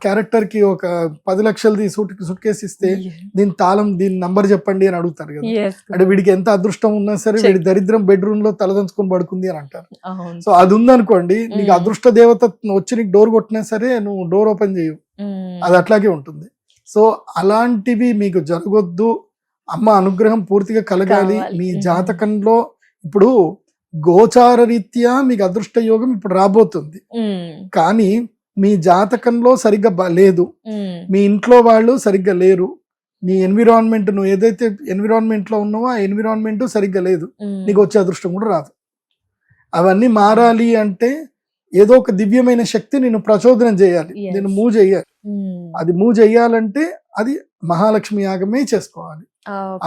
క్యారెక్టర్ కి ఒక 10 లక్షలది సూట్ కేసు ఇస్తే దీని తాళం, దీని నంబర్ చెప్పండి అని అడుగుతారు కదా. అంటే వీడికి ఎంత అదృష్టం ఉన్నా సరే వీడి దరిద్రం బెడ్రూమ్ లో తలదంచుకొని పడుకుంది అని అంటారు. సో అది ఉందనుకోండి, నీకు అదృష్ట దేవత వచ్చి నీకు డోర్ కొట్టినా సరే నువ్వు డోర్ ఓపెన్ చేయవు, అది అట్లాగే ఉంటుంది. సో అలాంటివి మీకు జరగొద్దు, అమ్మ అనుగ్రహం పూర్తిగా కలగాలి మీ జాతకంలో. ఇప్పుడు గోచార రీత్యా మీకు అదృష్ట యోగం ఇప్పుడు రాబోతుంది, కానీ మీ జాతకంలో సరిగ్గా లేదు, మీ ఇంట్లో వాళ్ళు సరిగ్గా లేరు, నీ ఎన్విరాన్మెంట్, నువ్వు ఏదైతే ఎన్విరాన్మెంట్ లో ఉన్నావో ఆ ఎన్విరాన్మెంట్ సరిగ్గా లేదు, నీకు వచ్చే అదృష్టం కూడా రాదు. అవన్నీ మారాలి అంటే ఏదో ఒక దివ్యమైన శక్తి నేను ప్రచోదనం చేయాలి, నేను మూవ్ చేయాలి. అది మూవ్ చేయాలంటే అది మహాలక్ష్మి యాగమే చేసుకోవాలి.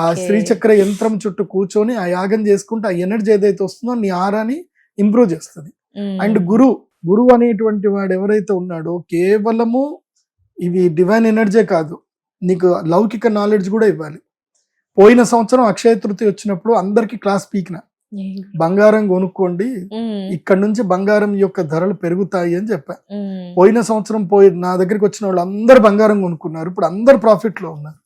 ఆ శ్రీచక్ర యంత్రం చుట్టూ కూర్చొని ఆ యాగం చేసుకుంటే ఆ ఎనర్జీ ఏదైతే వస్తుందో నీ ఆరాని ఇంప్రూవ్ చేస్తుంది. అండ్ గురువు అనేటువంటి వాడు ఎవరైతే ఉన్నాడో కేవలము ఇవి డివైన్ ఎనర్జీ కాదు, నీకు లౌకిక నాలెడ్జ్ కూడా ఇవ్వాలి. పోయిన సంవత్సరం అక్షయ తృతీయ వచ్చినప్పుడు అందరికి క్లాస్ పీకిన, బంగారం కొనుక్కోండి, ఇక్కడ నుంచి బంగారం యొక్క ధరలు పెరుగుతాయి అని చెప్పా. పోయిన సంవత్సరం నా దగ్గరికి వచ్చిన వాళ్ళు అందరు బంగారం కొనుక్కున్నారు, ఇప్పుడు అందరు ప్రాఫిట్ లో ఉన్నారు.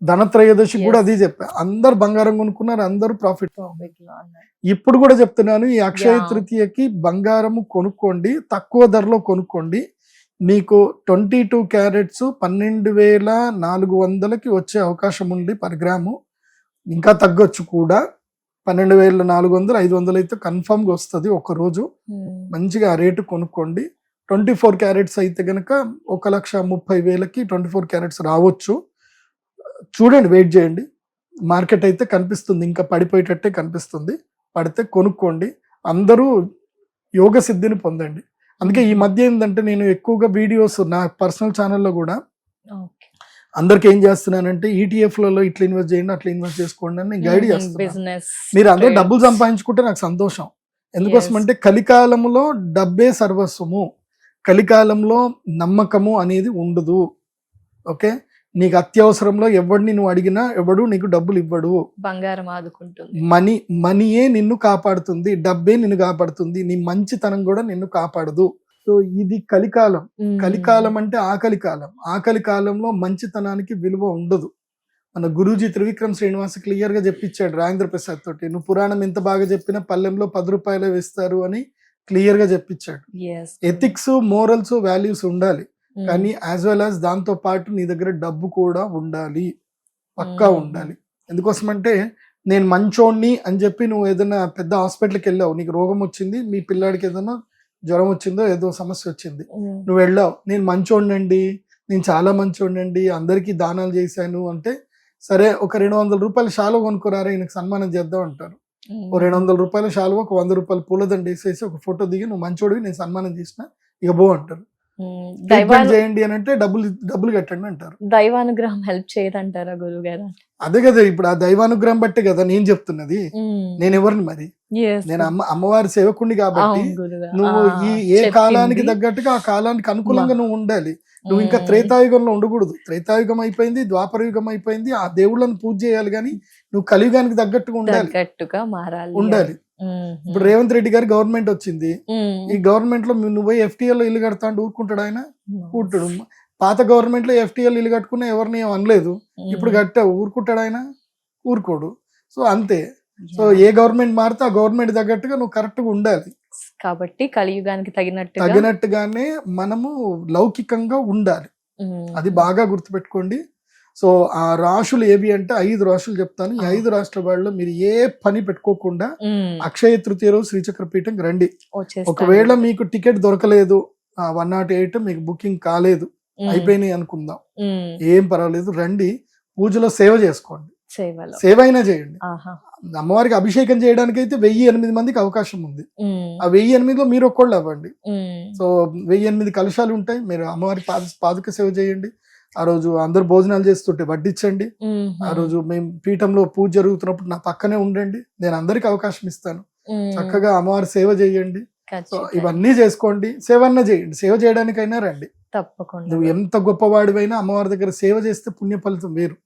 ధనత్రయోదశి కూడా అది చెప్పా, అందరు బంగారం కొనుక్కున్నారు, అందరూ ప్రాఫిట్ లో ఉన్నారు. ఇప్పుడు కూడా చెప్తున్నాను, ఈ అక్షయ తృతీయకి బంగారము కొనుక్కోండి, తక్కువ ధరలో కొనుక్కోండి. మీకు 22 క్యారెట్స్ 12,400కి వచ్చే అవకాశం ఉంది పర్ గ్రాము, ఇంకా తగ్గొచ్చు కూడా. 12,400, 500 అయితే కన్ఫర్మ్ గా వస్తుంది ఒక రోజు. మంచిగా ఆ రేటు కొనుక్కోండి. 24 క్యారెట్స్ అయితే గనక 1,30,000కి 24 క్యారెట్స్ రావచ్చు. చూడండి, వెయిట్ చేయండి. మార్కెట్ అయితే కనిపిస్తుంది, ఇంకా పడిపోయేటట్టే కనిపిస్తుంది. పడితే కొనుక్కోండి, అందరూ యోగ సిద్ధిని పొందండి. అందుకే ఈ మధ్య ఏంటంటే నేను ఎక్కువగా వీడియోస్ నా పర్సనల్ ఛానల్లో కూడా అందరికి ఏం చేస్తున్నానంటే ఈటీఎఫ్లలో ఇట్లా ఇన్వెస్ట్ చేయండి, అట్లా ఇన్వెస్ట్ చేసుకోండి అని గైడ్ చేస్తున్నాను. మీరు అందరూ డబ్బులు సంపాదించుకుంటే నాకు సంతోషం. ఎందుకోసం అంటే కలికాలంలో డబ్బే సర్వస్వము, కలికాలంలో నమ్మకము అనేది ఉండదు. ఓకే, నీకు అత్యవసరంలో ఎవడిని నువ్వు అడిగినా ఎవడు నీకు డబ్బులు ఇవ్వడు. బంగారం ఆదుకుంటుంది, మనీయే నిన్ను కాపాడుతుంది, డబ్బే నిన్ను కాపాడుతుంది, నీ మంచితనం కూడా నిన్ను కాపాడదు. సో ఇది కలికాలం. కలికాలం అంటే ఆకలి కాలం. ఆకలి కాలంలో మంచితనానికి విలువ ఉండదు. మన గురూజీ త్రివిక్రమ్ శ్రీనివాస్ క్లియర్ గా చెప్పించాడు రాజేంద్ర ప్రసాద్ తోటి, నువ్వు పురాణం ఎంత బాగా చెప్పినా పల్లెంలో 10 రూపాయలు వేస్తారు అని క్లియర్ గా చెప్పించాడు. ఎథిక్స్, మోరల్స్, వాల్యూస్ ఉండాలి, కానీ యాజ్ వెల్ యాజ్ దాంతో పాటు నీ దగ్గర డబ్బు కూడా ఉండాలి, పక్కా ఉండాలి. ఎందుకోసం అంటే నేను మంచోడిని అని చెప్పి నువ్వు ఏదైనా పెద్ద హాస్పిటల్కి వెళ్ళావు, నీకు రోగం వచ్చింది, మీ పిల్లాడికి ఏదైనా జ్వరం వచ్చిందో ఏదో సమస్య వచ్చింది, నువ్వు వెళ్ళావు, నేను మంచోడినండి, నేను చాలా మంచోడినండి, అందరికీ దానాలు చేశాను అంటే, సరే ఒక 200 రూపాయల శాలువ కొనుక్కోరారా ఈయనకు సన్మానం చేద్దాం అంటారు. ఓ 200 రూపాయల శాలువ, ఒక 100 రూపాయల పూలదండ వేసేసి ఒక ఫోటో దిగి నువ్వు మంచోడివి, నేను సన్మానం చేసిన, ఇక బో అంటారు. చేయండి అని అంటే డబ్బులు కట్టండి అంటారు. దైవానుగ్రహం హెల్ప్ చేయదంటారా గురువు గారు? అదే కదా, ఇప్పుడు ఆ దైవానుగ్రహం బట్టే కదా నేను చెప్తున్నది. నేను ఎవరిని మరి, నేను అమ్మవారి సేవకుడిని కాబట్టి నువ్వు ఏ కాలానికి తగ్గట్టుగా ఆ కాలానికి అనుకూలంగా నువ్వు ఉండాలి. నువ్వు ఇంకా త్రేతాయుగంలో ఉండకూడదు. త్రేతాయుగం అయిపోయింది, ద్వాపర యుగం అయిపోయింది, ఆ దేవుళ్ళని పూజ చేయాలి, కానీ నువ్వు కలియుగానికి తగ్గట్టుగా ఉండాలి. ఇప్పుడు రేవంత్ రెడ్డి గారి గవర్నమెంట్ వచ్చింది, ఈ గవర్నమెంట్ లో నువ్వు ఎఫ్టీఎల్ ఇల్లు కడతా అంటే ఊరుకుంటాడు ఆయన? కూర్చుడు. పాత గవర్నమెంట్ లో ఎఫ్టీఎల్ ఇల్లు కట్టుకున్నా ఎవరిని అనలేదు, ఇప్పుడు కట్టావు ఊరుకుంటాడు ఆయన? ఊరుకోడు. సో అంతే, సో ఏ గవర్నమెంట్ మారితే ఆ గవర్నమెంట్ తగ్గట్టుగా నువ్వు కరెక్ట్ గా ఉండాలి. కాబట్టి కలియుగానికి తగినట్టుగానే మనము లౌకికంగా ఉండాలి. అది బాగా గుర్తుపెట్టుకోండి. సో ఆ రాశులు ఏవి అంటే 5 రాశులు చెప్తాను. ఈ 5 రాష్ట్రాల వాళ్ళు మీరు ఏ పని పెట్టుకోకుండా అక్షయ తృతీయ రోజు శ్రీచక్రపీఠం రండి. ఒకవేళ మీకు టికెట్ దొరకలేదు, 108 మీకు బుకింగ్ కాలేదు, అయిపోయినాయి అనుకుందాం, ఏం పర్వాలేదు, రండి. పూజలో సేవ చేసుకోండి, సేవ అయినా చేయండి. అమ్మవారికి అభిషేకం చేయడానికి అయితే 1008 మందికి అవకాశం ఉంది. ఆ 1008లో మీరు ఒక్కళ్ళు అవ్వండి. సో 1008 కలశాలు ఉంటాయి, మీరు అమ్మవారి పాదుక సేవ చేయండి. ఆ రోజు అందరు భోజనాలు చేస్తుంటే వడ్డించండి. ఆ రోజు మేము పీఠంలో పూజ జరుగుతున్నప్పుడు నా పక్కనే ఉండండి, నేను అందరికి అవకాశం ఇస్తాను. చక్కగా అమ్మవారి సేవ చేయండి. సో ఇవన్నీ చేసుకోండి, సేవ అన్నా చేయండి. సేవ చేయడానికైనా రండి. తప్పకుండా. నువ్వు ఎంత గొప్పవాడివైనా అమ్మవారి దగ్గర సేవ చేస్తే పుణ్య ఫలితం వేరు.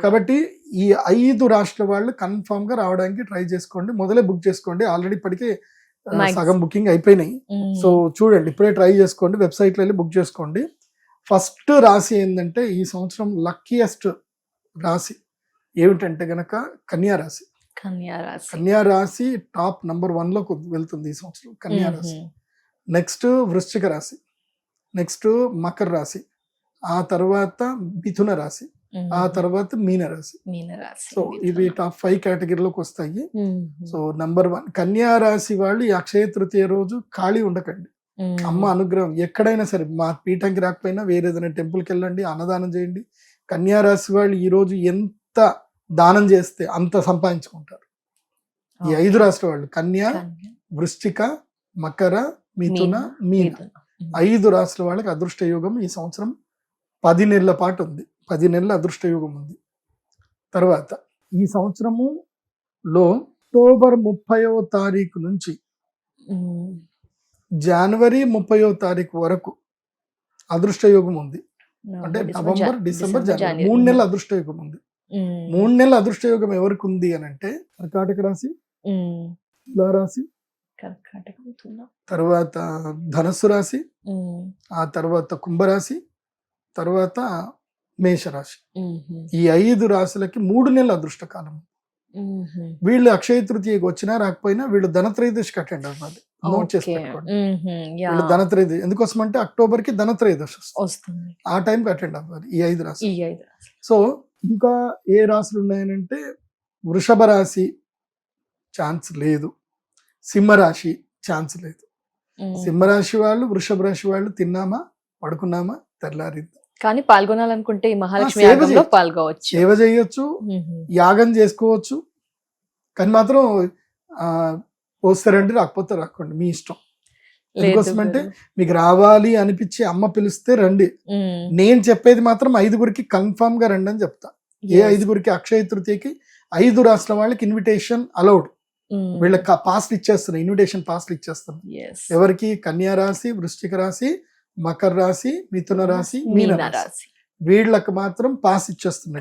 కాబట్టి ఈ 5 రాష్ట్రాల వాళ్ళు కన్ఫర్మ్ గా రావడానికి ట్రై చేసుకోండి. మొదలే బుక్ చేసుకోండి, ఆల్రెడీ ఇప్పటికే సగం బుకింగ్ అయిపోయినాయి. సో చూడండి, ఇప్పుడే ట్రై చేసుకోండి, వెబ్సైట్ లో వెళ్ళి బుక్ చేసుకోండి. ఫస్ట్ రాశి ఏంటంటే ఈ సంవత్సరం లక్కీయెస్ట్ రాశి ఏమిటంటే గనక కన్యా రాశి. కన్యా రాశి టాప్ నంబర్ 1 లోకి వెళ్తుంది ఈ సంవత్సరం కన్యా రాశి. నెక్స్ట్ వృశ్చిక రాశి, నెక్స్ట్ మకర రాశి, ఆ తర్వాత మిథున రాశి, ఆ తర్వాత మీన రాశి. సో ఇవి టాప్ 5 కేటగిరీలోకి వస్తాయి. సో నంబర్ 1 కన్యా రాశి వాళ్ళు ఈ అక్షయ తృతీయ రోజు ఖాళీ ఉండకండి. అమ్మ అనుగ్రహం ఎక్కడైనా సరే, మా పీఠంకి రాకపోయినా వేరే ఏదైనా టెంపుల్కి వెళ్ళండి, అన్నదానం చేయండి. కన్యా రాశి వాళ్ళు ఈ రోజు ఎంత దానం చేస్తే అంత సంపాదించుకుంటారు. ఈ 5 రాష్ట్ర వాళ్ళు కన్యా, వృశ్చిక, మకర, మిథున, మీన 5 రాష్ట్రాల వాళ్ళకి అదృష్ట యోగం ఈ సంవత్సరం 10 నెలల పాటు ఉంది. 10 నెలల అదృష్ట యోగం ఉంది. తర్వాత ఈ సంవత్సరములో అక్టోబర్ 30వ తారీఖు నుంచి జనవరి 30వ తారీఖు వరకు అదృష్ట యోగం ఉంది. అంటే నవంబర్, డిసెంబర్, జనవరి 3 నెలల అదృష్ట యోగం ఉంది. 3 నెలల అదృష్ట యోగం ఎవరికి ఉంది అని అంటే కర్కాటక రాశి, తులారాశి, తర్వాత ధనస్సు రాశి, ఆ తర్వాత కుంభరాశి, తర్వాత మేషరాశి. ఈ 5 రాశులకి 3 నెలల అదృష్ట కాలం. వీళ్ళు అక్షయ తృతీయకి వచ్చినా రాకపోయినా వీళ్ళు ధనత్రయోదశికి అటెండ్ అవ్వాలి. నోట్ చేసి పెట్టుకోండి. వీళ్ళు ధనత్రయోదశి ఎందుకోసం అంటే అక్టోబర్ కి ధనత్రయోదశి వస్తుంది, ఆ టైంకి అటెండ్ అవ్వాలి ఈ 5 రాశి. సో ఇంకా ఏ రాశులు ఉన్నాయనంటే వృషభ రాశి ఛాన్స్ లేదు, సింహరాశి ఛాన్స్ లేదు. సింహరాశి వాళ్ళు, వృషభ రాశి వాళ్ళు తిన్నామా పడుకున్నామా తెల్లారిద్దాం. కానీ పాల్గొనాలనుకుంటే ఈ మహాలక్ష్మి యాగంలో పాల్గొవచ్చు, సేవ చేయొచ్చు, యాగం చేసుకోవచ్చు. కానీ మాత్రం వస్తారండి, రాకపోతే రాకండి, మీ ఇష్టం. ఎందుకోసమంటే మీకు రావాలి అనిపించి అమ్మ పిలిస్తే రండి. నేను చెప్పేది మాత్రం 5గురికి కన్ఫర్మ్ గా రండి అని చెప్తా. ఏ 5గురికి అక్షయ తృతీయకి 5 రాష్ట్రాల వాళ్ళకి ఇన్విటేషన్ అలౌడ్. వీళ్ళకి పాస్లు ఇచ్చేస్తున్నా, ఇన్విటేషన్ పాస్లు ఇచ్చేస్తున్నా. ఎవరికి? కన్యా రాశి, వృశ్చిక రాశి, మకర రాశి, మిథున రాశి, మీన రాశి, వీళ్ళకి మాత్రం పాస్ ఇచ్చేస్తున్నా.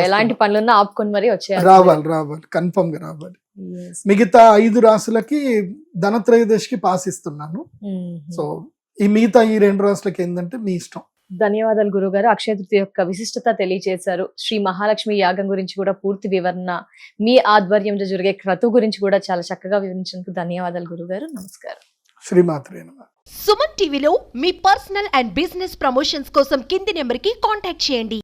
ఎలాంటి పనులున్నా ఆపుకొని మరి రావాలి, కన్ఫర్మ్ గా రావాలి. మిగతా 5 రాశులకి ధనత్రయోదశికి పాస్ ఇస్తున్నాను. సో ఈ మిగతా ఈ 2 రాశులకి ఏంటంటే మీ ఇష్టం. ధన్యవాదాలు గురుగారు. అక్షయ తృతీయ యొక్క విశిష్టత తెలియజేశారు. శ్రీ మహాలక్ష్మి యాగం గురించి కూడా పూర్తి వివరణ, మీ ఆధ్వర్యంలో జరిగే క్రతువు గురించి కూడా చాలా చక్కగా వివరించినందుకు ధన్యవాదాలు గురుగారు. నమస్కారం. శ్రీమాత్రే నమః. సుమన్ టీవీలో మీ పర్సనల్ అండ్ బిజినెస్ ప్రమోషన్స్ కోసం కింది నెంబర్కి కాంటాక్ట్ చేయండి.